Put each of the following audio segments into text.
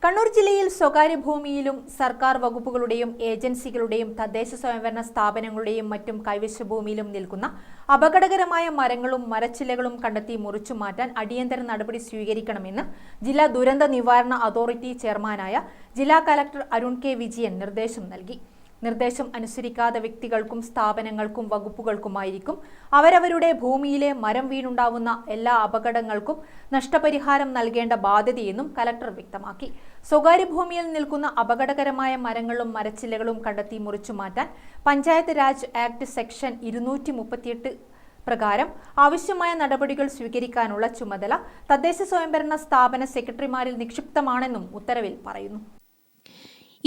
കണ്ണൂർ ജില്ലയിൽ സ്വകാര്യ ഭൂമിയിലും സർക്കാർ വകുപ്പുകളുടെയും ഏജൻസികളുടെയും തദ്ദേശ സ്വയംഭരണ സ്ഥാപനങ്ങളുടെയും മറ്റും കൈവശ ഭൂമിയിലും നിൽക്കുന്ന അപകടകരമായ മരങ്ങളും മരച്ചില്ലകളും കണ്ടെത്തി മുറിച്ചു മാറ്റാൻ അടിയന്തര നടപടി സ്വീകരിക്കണമെന്ന് ജില്ലാ ദുരന്ത നിവാരണ അതോറിറ്റി ചെയർമാനായ ജില്ലാ കലക്ടർ അരുൺ കെ വിജയൻ നിർദ്ദേശം നൽകി. നിർദ്ദേശം അനുസരിക്കാത്ത വ്യക്തികൾക്കും സ്ഥാപനങ്ങൾക്കും വകുപ്പുകൾക്കുമായിരിക്കും അവരവരുടെ ഭൂമിയിലെ മരം വീണുണ്ടാവുന്ന എല്ലാ അപകടങ്ങൾക്കും നഷ്ടപരിഹാരം നൽകേണ്ട ബാധ്യതയെന്നും കലക്ടർ വ്യക്തമാക്കി. സ്വകാര്യ ഭൂമിയിൽ നിൽക്കുന്ന അപകടകരമായ മരങ്ങളും മരച്ചില്ലകളും കണ്ടെത്തി മുറിച്ചു മാറ്റാൻ പഞ്ചായത്ത് രാജ് ആക്ട് സെക്ഷൻ 238 പ്രകാരം ആവശ്യമായ നടപടികൾ സ്വീകരിക്കാനുള്ള ചുമതല തദ്ദേശ സ്വയംഭരണ സ്ഥാപന സെക്രട്ടറിമാരിൽ നിക്ഷിപ്തമാണെന്നും ഉത്തരവിൽ പറയുന്നു.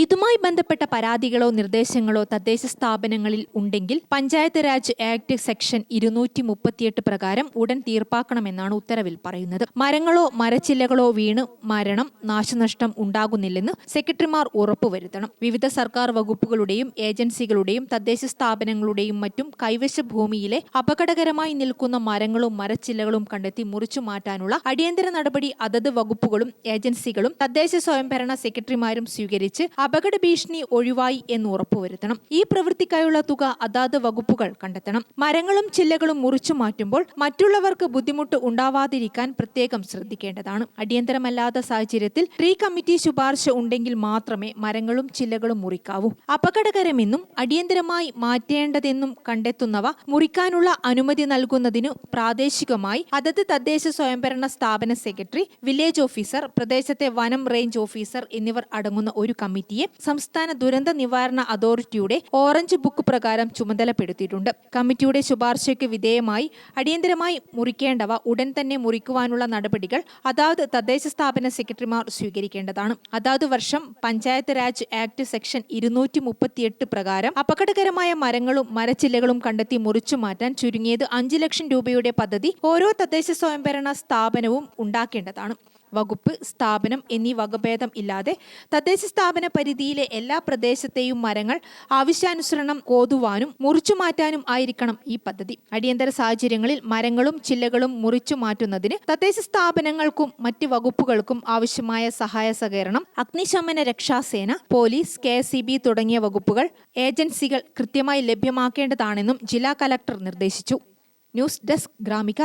ഇതുമായി ബന്ധപ്പെട്ട പരാതികളോ നിർദ്ദേശങ്ങളോ തദ്ദേശ സ്ഥാപനങ്ങളിൽ ഉണ്ടെങ്കിൽ പഞ്ചായത്ത് രാജ് ആക്ട് സെക്ഷൻ 238 പ്രകാരം ഉടൻ തീർപ്പാക്കണമെന്നാണ് ഉത്തരവിൽ പറയുന്നത്. മരങ്ങളോ മരച്ചില്ലകളോ വീണ് മരണം, നാശനഷ്ടം ഉണ്ടാകുന്നില്ലെന്ന് സെക്രട്ടറിമാർ ഉറപ്പുവരുത്തണം. വിവിധ സർക്കാർ വകുപ്പുകളുടെയും ഏജൻസികളുടെയും തദ്ദേശ സ്ഥാപനങ്ങളുടെയും മറ്റും കൈവശ ഭൂമിയിലെ അപകടകരമായി നിൽക്കുന്ന മരങ്ങളും മരച്ചില്ലകളും കണ്ടെത്തി മുറിച്ചു മാറ്റാനുള്ള അടിയന്തര നടപടി അതത് വകുപ്പുകളും ഏജൻസികളും തദ്ദേശ സ്വയംഭരണ സെക്രട്ടറിമാരും സ്വീകരിച്ച് അപകട ഭീഷണി ഒഴിവായി എന്ന് ഉറപ്പുവരുത്തണം. ഈ പ്രവൃത്തിക്കായുള്ള തുക അതാത് വകുപ്പുകൾ കണ്ടെത്തണം. മരങ്ങളും ചില്ലകളും മുറിച്ചു മാറ്റുമ്പോൾ മറ്റുള്ളവർക്ക് ബുദ്ധിമുട്ട് ഉണ്ടാവാതിരിക്കാൻ പ്രത്യേകം ശ്രദ്ധിക്കേണ്ടതാണ്. അടിയന്തരമല്ലാത്ത സാഹചര്യത്തിൽ ട്രീ കമ്മിറ്റി ശുപാർശ ഉണ്ടെങ്കിൽ മാത്രമേ മരങ്ങളും ചില്ലകളും മുറിക്കാവൂ. അപകടകരമെന്നും അടിയന്തരമായി മാറ്റേണ്ടതെന്നും കണ്ടെത്തുന്നവ മുറിക്കാനുള്ള അനുമതി നൽകുന്നതിനു പ്രാദേശികമായി അതത് തദ്ദേശ സ്വയംഭരണ സ്ഥാപന സെക്രട്ടറി, വില്ലേജ് ഓഫീസർ, പ്രദേശത്തെ വനം റേഞ്ച് ഓഫീസർ എന്നിവർ അടങ്ങുന്ന ഒരു കമ്മിറ്റിയെ സംസ്ഥാന ദുരന്ത നിവാരണ അതോറിറ്റിയുടെ ഓറഞ്ച് ബുക്ക് പ്രകാരം ചുമതലപ്പെടുത്തിയിട്ടുണ്ട്. കമ്മിറ്റിയുടെ ശുപാർശയ്ക്ക് വിധേയമായി അടിയന്തരമായി മുറിക്കേണ്ടവ ഉടൻ തന്നെ മുറിക്കുവാനുള്ള നടപടികൾ അതാത് തദ്ദേശ സ്ഥാപന സെക്രട്ടറിമാർ സ്വീകരിക്കേണ്ടതാണ്. അതാത് വർഷം പഞ്ചായത്ത് രാജ് ആക്ട് സെക്ഷൻ 238 പ്രകാരം അപകടകരമായ മരങ്ങളും മരച്ചില്ലകളും കണ്ടെത്തി മുറിച്ചു മാറ്റാൻ ചുരുങ്ങിയത് 5 ലക്ഷം രൂപയുടെ പദ്ധതി ഓരോ തദ്ദേശ സ്വയംഭരണ സ്ഥാപനവും ഉണ്ടാക്കേണ്ടതാണ്. വകുപ്പ്, സ്ഥാപനം എന്നീ വകഭേദം ഇല്ലാതെ തദ്ദേശ സ്ഥാപന പരിധിയിലെ എല്ലാ പ്രദേശത്തെയും മരങ്ങൾ ആവശ്യാനുസരണം കോതുവാനും മുറിച്ചു മാറ്റാനും ആയിരിക്കണം ഈ പദ്ധതി. അടിയന്തര സാഹചര്യങ്ങളിൽ മരങ്ങളും ചില്ലകളും മുറിച്ചു മാറ്റുന്നതിന് തദ്ദേശ സ്ഥാപനങ്ങൾക്കും മറ്റ് വകുപ്പുകൾക്കും ആവശ്യമായ സഹായ സഹകരണം അഗ്നിശമന രക്ഷാസേന, പോലീസ്, KSEB തുടങ്ങിയ വകുപ്പുകൾ, ഏജൻസികൾ കൃത്യമായി ലഭ്യമാക്കേണ്ടതാണെന്നും ജില്ലാ കലക്ടർ നിർദ്ദേശിച്ചു. News desk Gramika.